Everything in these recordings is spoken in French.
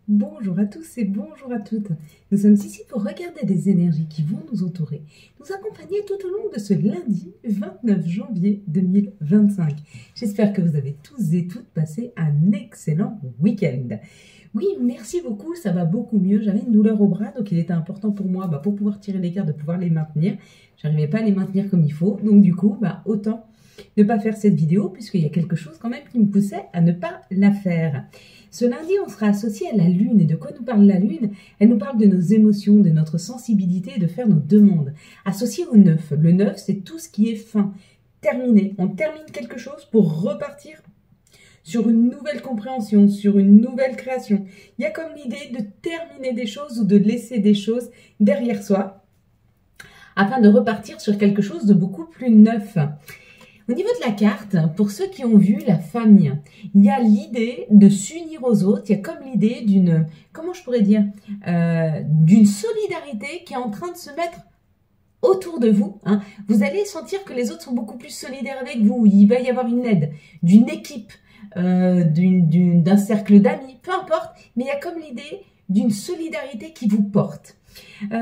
Bonjour à tous et bonjour à toutes. Nous sommes ici pour regarder des énergies qui vont nous entourer, nous accompagner tout au long de ce lundi 29 janvier 2025. J'espère que vous avez tous et toutes passé un excellent week-end. Oui, merci beaucoup, ça va beaucoup mieux. J'avais une douleur au bras, donc il était important pour moi, pour pouvoir tirer les cartes, de pouvoir les maintenir. J'arrivais pas à les maintenir comme il faut, donc du coup, autant ne pas faire cette vidéo, puisqu'il y a quelque chose quand même qui me poussait à ne pas la faire. Ce lundi, on sera associé à la Lune. Et de quoi nous parle la Lune? Elle nous parle de nos émotions, de notre sensibilité et de faire nos demandes. Associé au 9. Le 9, c'est tout ce qui est fin, terminé. On termine quelque chose pour repartir sur une nouvelle compréhension, sur une nouvelle création. Il y a comme l'idée de terminer des choses ou de laisser des choses derrière soi afin de repartir sur quelque chose de beaucoup plus neuf. Au niveau de la carte, pour ceux qui ont vu la famille, il y a l'idée de s'unir aux autres, il y a comme l'idée d'une, comment je pourrais dire, d'une solidarité qui est en train de se mettre autour de vous. Vous allez sentir que les autres sont beaucoup plus solidaires avec vous, il va y avoir une aide, d'une équipe, d'un cercle d'amis, peu importe, mais il y a comme l'idée d'une solidarité qui vous porte.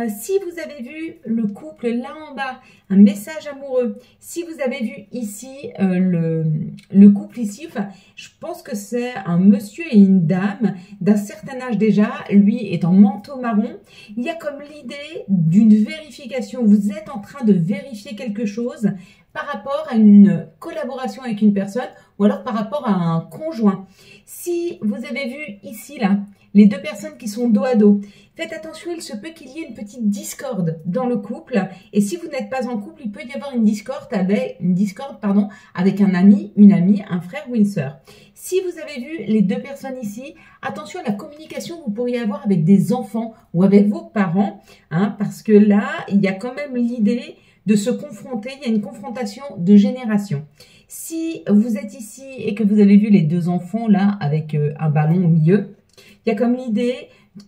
Si vous avez vu le couple là en bas, un message amoureux, si vous avez vu ici le couple ici, je pense que c'est un monsieur et une dame d'un certain âge déjà, lui est en manteau marron. Il y a comme l'idée d'une vérification, vous êtes en train de vérifier quelque chose par rapport à une collaboration avec une personne ou alors par rapport à un conjoint. Si vous avez vu ici là, les deux personnes qui sont dos à dos, faites attention, il se peut qu'il y ait une petite discorde dans le couple. Et si vous n'êtes pas en couple, il peut y avoir une discorde avec un ami, une amie, un frère ou une sœur. Si vous avez vu les deux personnes ici, attention à la communication que vous pourriez avoir avec des enfants ou avec vos parents, parce que là, il y a quand même l'idée de se confronter, il y a une confrontation de génération. Si vous êtes ici et que vous avez vu les deux enfants là avec un ballon au milieu, il y a comme l'idée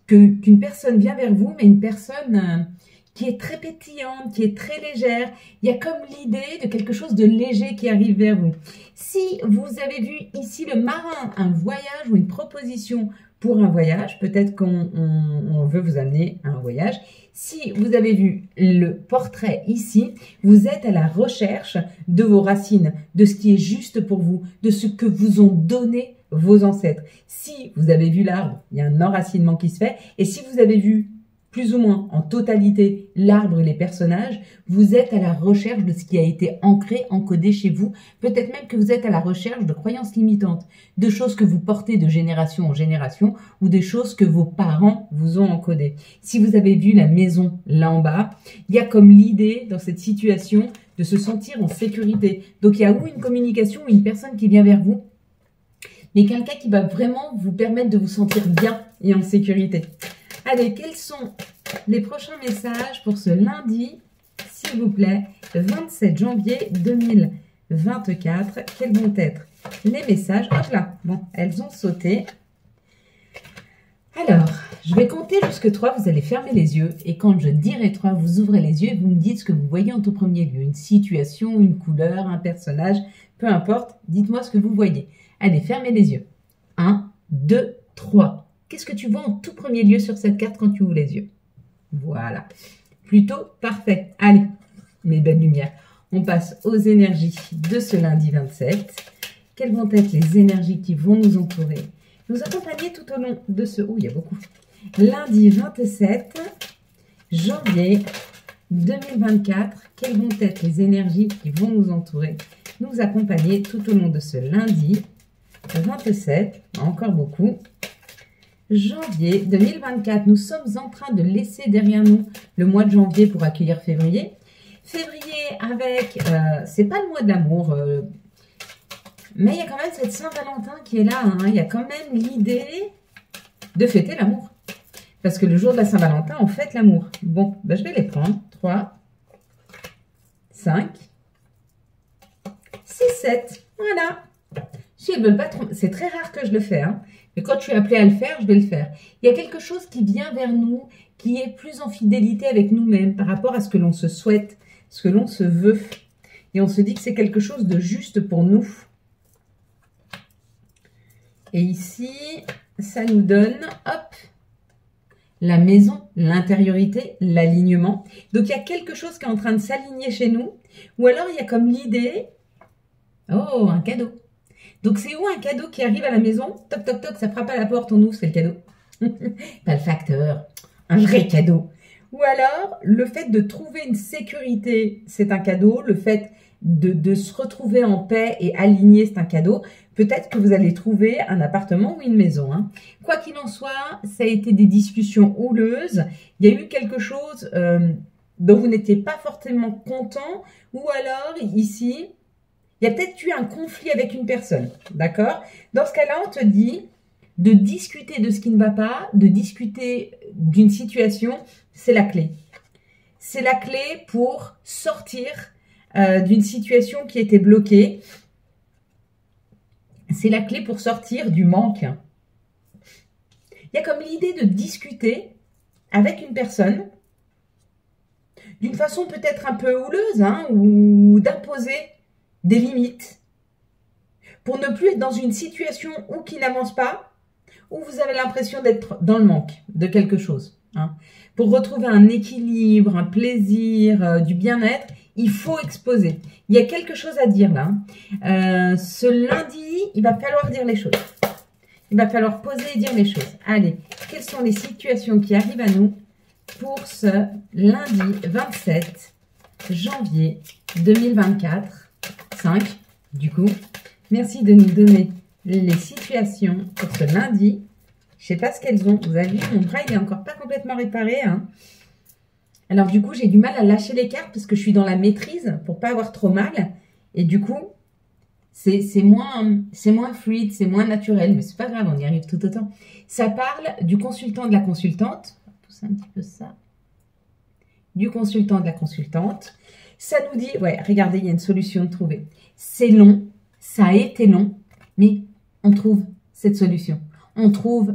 qu'une personne vient vers vous, mais une personne qui est très pétillante, qui est très légère. Il y a comme l'idée de quelque chose de léger qui arrive vers vous. Si vous avez vu ici le marin, un voyage ou une proposition pour un voyage, peut-être qu'on veut vous amener à un voyage. Si vous avez vu le portrait ici, vous êtes à la recherche de vos racines, de ce qui est juste pour vous, de ce que vous ont donné vos ancêtres. Si vous avez vu l'arbre, il y a un enracinement qui se fait. Et si vous avez vu plus ou moins en totalité l'arbre et les personnages, vous êtes à la recherche de ce qui a été ancré, encodé chez vous. Peut-être même que vous êtes à la recherche de croyances limitantes, de choses que vous portez de génération en génération ou des choses que vos parents vous ont encodées. Si vous avez vu la maison là en bas, il y a comme l'idée dans cette situation de se sentir en sécurité. Donc il y a ou une communication ou une personne qui vient vers vous, mais quelqu'un qui va vraiment vous permettre de vous sentir bien et en sécurité. Allez, quels sont les prochains messages pour ce lundi, s'il vous plaît, 27 janvier 2024. Quels vont être les messages? Hop là, bon, elles ont sauté. Alors, je vais compter jusque 3, vous allez fermer les yeux. Et quand je dirai 3, vous ouvrez les yeux et vous me dites ce que vous voyez en tout premier lieu. Une situation, une couleur, un personnage, peu importe, dites-moi ce que vous voyez. Allez, fermez les yeux. 1, 2, 3. Qu'est-ce que tu vois en tout premier lieu sur cette carte quand tu ouvres les yeux? Voilà. Plutôt parfait. Allez, mes belles lumières. On passe aux énergies de ce lundi 27. Quelles vont être les énergies qui vont nous entourer, nous accompagner tout au long de ce... Oh, il y a beaucoup. Lundi 27 janvier 2024. Quelles vont être les énergies qui vont nous entourer, nous accompagner tout au long de ce lundi 27, encore beaucoup, janvier 2024. Nous sommes en train de laisser derrière nous le mois de janvier pour accueillir février. Février avec, c'est pas le mois de l'amour, mais il y a quand même cette Saint-Valentin qui est là. Il y a quand même l'idée de fêter l'amour. Parce que le jour de la Saint-Valentin, on fête l'amour. Bon, je vais les prendre. 3, 5, 6, 7. Voilà. Si elles veulent pas trop, c'est très rare que je le fais, mais quand je suis appelée à le faire, je vais le faire. Il y a quelque chose qui vient vers nous, qui est plus en fidélité avec nous-mêmes par rapport à ce que l'on se souhaite, ce que l'on se veut. Et on se dit que c'est quelque chose de juste pour nous. Et ici, ça nous donne, hop, la maison, l'intériorité, l'alignement. Donc, il y a quelque chose qui est en train de s'aligner chez nous. Ou alors, il y a comme l'idée, oh, un cadeau. Donc, c'est où un cadeau qui arrive à la maison? Toc, toc, toc, ça frappe à la porte, on ouvre, c'est le cadeau. Pas le facteur, un vrai cadeau. Ou alors, le fait de trouver une sécurité, c'est un cadeau. Le fait de se retrouver en paix et aligné, c'est un cadeau. Peut-être que vous allez trouver un appartement ou une maison. Hein. Quoi qu'il en soit, ça a été des discussions houleuses. Il y a eu quelque chose dont vous n'étiez pas forcément content. Ou alors, ici, il y a peut-être eu un conflit avec une personne. D'accord? Dans ce cas-là, on te dit de discuter de ce qui ne va pas, de discuter d'une situation, c'est la clé. C'est la clé pour sortir d'une situation qui était bloquée. C'est la clé pour sortir du manque. Il y a comme l'idée de discuter avec une personne d'une façon peut-être un peu houleuse, hein, ou d'imposer des limites pour ne plus être dans une situation où qui n'avance pas, où vous avez l'impression d'être dans le manque de quelque chose. Hein. Pour retrouver un équilibre, un plaisir, du bien-être, il faut exposer. Il y a quelque chose à dire là. Ce lundi, il va falloir dire les choses. Il va falloir poser et dire les choses. Allez, quelles sont les situations qui arrivent à nous pour ce lundi 27 janvier 2024 5, du coup. Merci de nous donner les situations pour ce lundi. Je ne sais pas ce qu'elles ont. Vous avez vu, mon bras, il n'est encore pas complètement réparé. Hein. Alors, du coup, j'ai du mal à lâcher les cartes parce que je suis dans la maîtrise pour ne pas avoir trop mal. Et du coup, c'est moins fluide, c'est moins naturel. Mais c'est pas grave, on y arrive tout autant. Ça parle du consultant, de la consultante. On va pousser un petit peu ça. Du consultant, de la consultante. Ça nous dit, ouais, regardez, il y a une solution de trouver. C'est long, ça a été long, mais on trouve cette solution. On trouve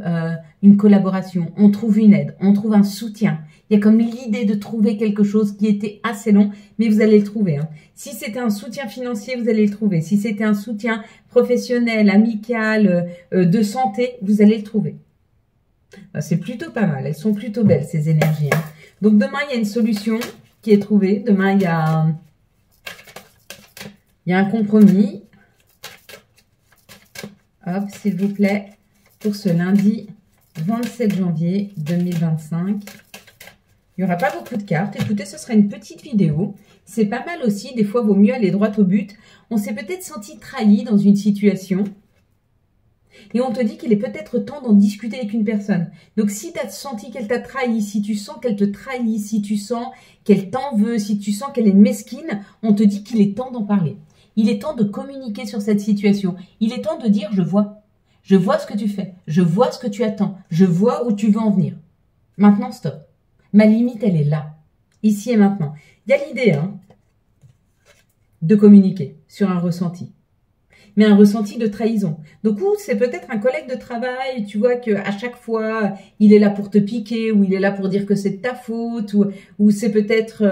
une collaboration, on trouve une aide, on trouve un soutien. Il y a comme l'idée de trouver quelque chose qui était assez long, mais vous allez le trouver. Hein. Si c'était un soutien financier, vous allez le trouver. Si c'était un soutien professionnel, amical, de santé, vous allez le trouver. C'est plutôt pas mal, elles sont plutôt belles ces énergies. Hein. Donc demain, il y a une solution qui est trouvée. Demain, il y a un compromis. Hop, s'il vous plaît. Pour ce lundi 27 janvier 2025. Il n'y aura pas beaucoup de cartes. Écoutez, ce sera une petite vidéo. C'est pas mal aussi. Des fois, il vaut mieux aller droit au but. On s'est peut-être senti trahi dans une situation. Et on te dit qu'il est peut-être temps d'en discuter avec une personne. Donc, si tu as senti qu'elle t'a trahi, si tu sens qu'elle te trahit, si tu sens qu'elle t'en veut, si tu sens qu'elle est mesquine, on te dit qu'il est temps d'en parler. Il est temps de communiquer sur cette situation. Il est temps de dire « je vois ». Je vois ce que tu fais. Je vois ce que tu attends. Je vois où tu veux en venir. Maintenant, stop. Ma limite, elle est là. Ici et maintenant. Il y a l'idée de communiquer sur un ressenti. Mais un ressenti de trahison. Donc, c'est peut-être un collègue de travail, tu vois, qu'à chaque fois, il est là pour te piquer, ou il est là pour dire que c'est de ta faute, ou c'est peut-être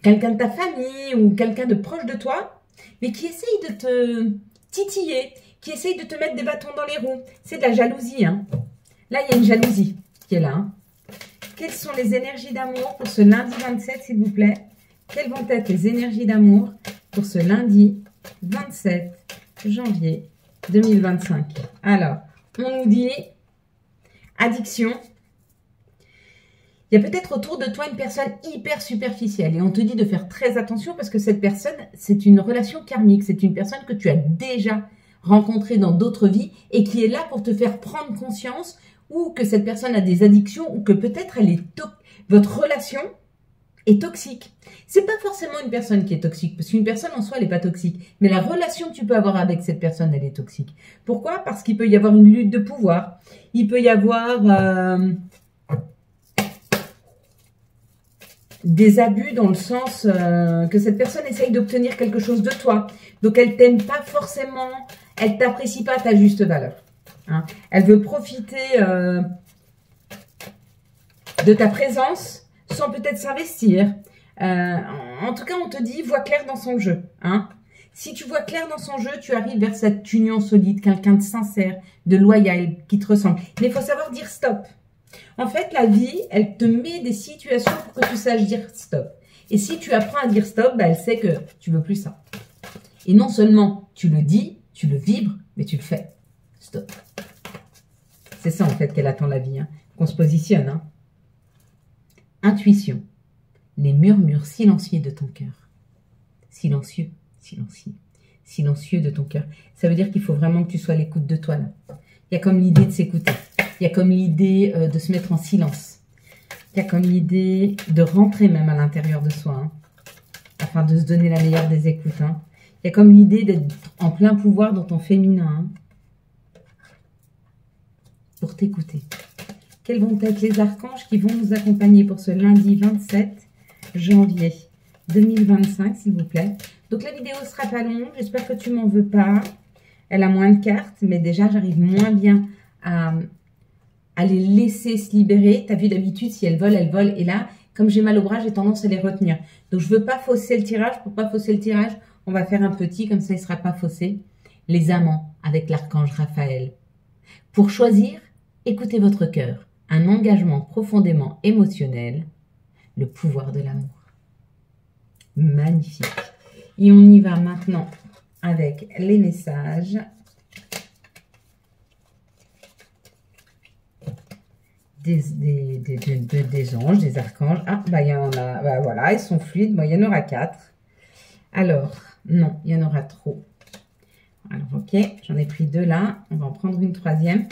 quelqu'un de ta famille, ou quelqu'un de proche de toi, mais qui essaye de te titiller, qui essaye de te mettre des bâtons dans les roues. C'est de la jalousie. Hein. Là, il y a une jalousie qui est là. Hein. Quelles sont les énergies d'amour pour ce lundi 27, s'il vous plaît? Quelles vont être les énergies d'amour pour ce lundi 27 janvier 2025? Alors, on nous dit addiction. Il y a peut-être autour de toi une personne hyper superficielle et on te dit de faire très attention parce que cette personne, c'est une relation karmique. C'est une personne que tu as déjà rencontrée dans d'autres vies et qui est là pour te faire prendre conscience ou que cette personne a des addictions ou que peut-être votre relation est toxique. C'est pas forcément une personne qui est toxique parce qu'une personne en soi, elle n'est pas toxique. Mais la relation que tu peux avoir avec cette personne, elle est toxique. Pourquoi? Parce qu'il peut y avoir une lutte de pouvoir. Il peut y avoir des abus dans le sens que cette personne essaye d'obtenir quelque chose de toi. Donc, elle t'aime pas forcément, elle t'apprécie pas à ta juste valeur. Hein. Elle veut profiter de ta présence sans peut-être s'investir. En tout cas, on te dit, vois clair dans son jeu. Hein. Si tu vois clair dans son jeu, tu arrives vers cette union solide, quelqu'un de sincère, de loyal, qui te ressemble. Mais il faut savoir dire stop. En fait, la vie, elle te met des situations pour que tu saches dire stop. Et si tu apprends à dire stop, bah, elle sait que tu veux plus ça. Et non seulement tu le dis, tu le vibres, mais tu le fais. Stop. C'est ça en fait qu'elle attend la vie, hein, qu'on se positionne. Hein. Intuition. Les murmures silencieux de ton cœur. Silencieux, silencieux, silencieux de ton cœur. Ça veut dire qu'il faut vraiment que tu sois à l'écoute de toi là. Il y a comme l'idée de s'écouter. Il y a comme l'idée de se mettre en silence. Il y a comme l'idée de rentrer même à l'intérieur de soi, hein, afin de se donner la meilleure des écoutes. Hein. Il y a comme l'idée d'être en plein pouvoir dans ton féminin, hein, pour t'écouter. Quels vont être les archanges qui vont nous accompagner pour ce lundi 27 janvier 2025, s'il vous plaît. Donc la vidéo ne sera pas longue, j'espère que tu m'en veux pas. Elle a moins de cartes, mais déjà j'arrive moins bien à les laisser se libérer. Tu as vu d'habitude, si elles volent, elles volent. Et là, comme j'ai mal au bras, j'ai tendance à les retenir. Donc je ne veux pas fausser le tirage. Pour pas fausser le tirage, on va faire un petit, comme ça il ne sera pas faussé. Les amants avec l'archange Raphaël. Pour choisir, écoutez votre cœur. Un engagement profondément émotionnel. Le pouvoir de l'amour. Magnifique. Et on y va maintenant avec les messages. Des anges, des archanges. Ah, bah il y en a, bah voilà, ils sont fluides. Moi, il y en aura 4. Alors, non, il y en aura trop. Alors, ok, j'en ai pris 2 là. On va en prendre une 3e.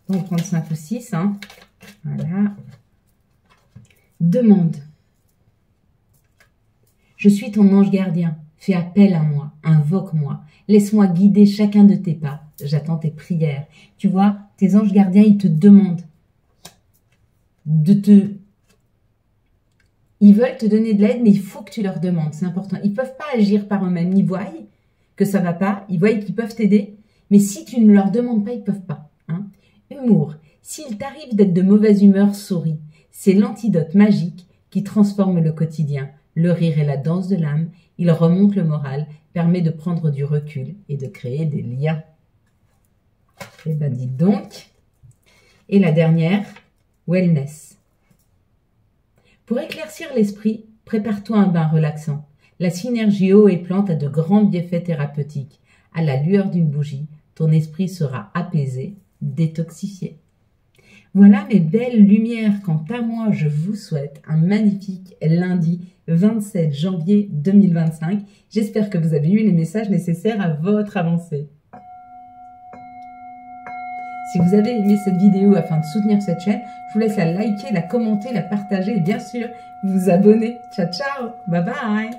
On va en prendre 5 ou 6. Hein. Voilà. Demande. Je suis ton ange gardien. Fais appel à moi. Invoque-moi. Laisse-moi guider chacun de tes pas. J'attends tes prières. Tu vois, tes anges gardiens, ils te demandent Ils veulent te donner de l'aide, mais il faut que tu leur demandes. C'est important. Ils ne peuvent pas agir par eux-mêmes. Ils voient que ça ne va pas. Ils voient qu'ils peuvent t'aider. Mais si tu ne leur demandes pas, ils ne peuvent pas. Hein. Humour. S'il t'arrive d'être de mauvaise humeur, souris. C'est l'antidote magique qui transforme le quotidien. Le rire est la danse de l'âme. Il remonte le moral, permet de prendre du recul et de créer des liens. Eh bien, dites donc. Et la dernière, wellness. Pour éclaircir l'esprit, prépare-toi un bain relaxant. La synergie eau et plante a de grands bienfaits thérapeutiques. À la lueur d'une bougie, ton esprit sera apaisé, détoxifié. Voilà mes belles lumières. Quant à moi, je vous souhaite un magnifique lundi 27 janvier 2025. J'espère que vous avez eu les messages nécessaires à votre avancée. Si vous avez aimé cette vidéo afin de soutenir cette chaîne, je vous laisse la liker, la commenter, la partager et bien sûr vous abonner. Ciao, ciao, bye bye.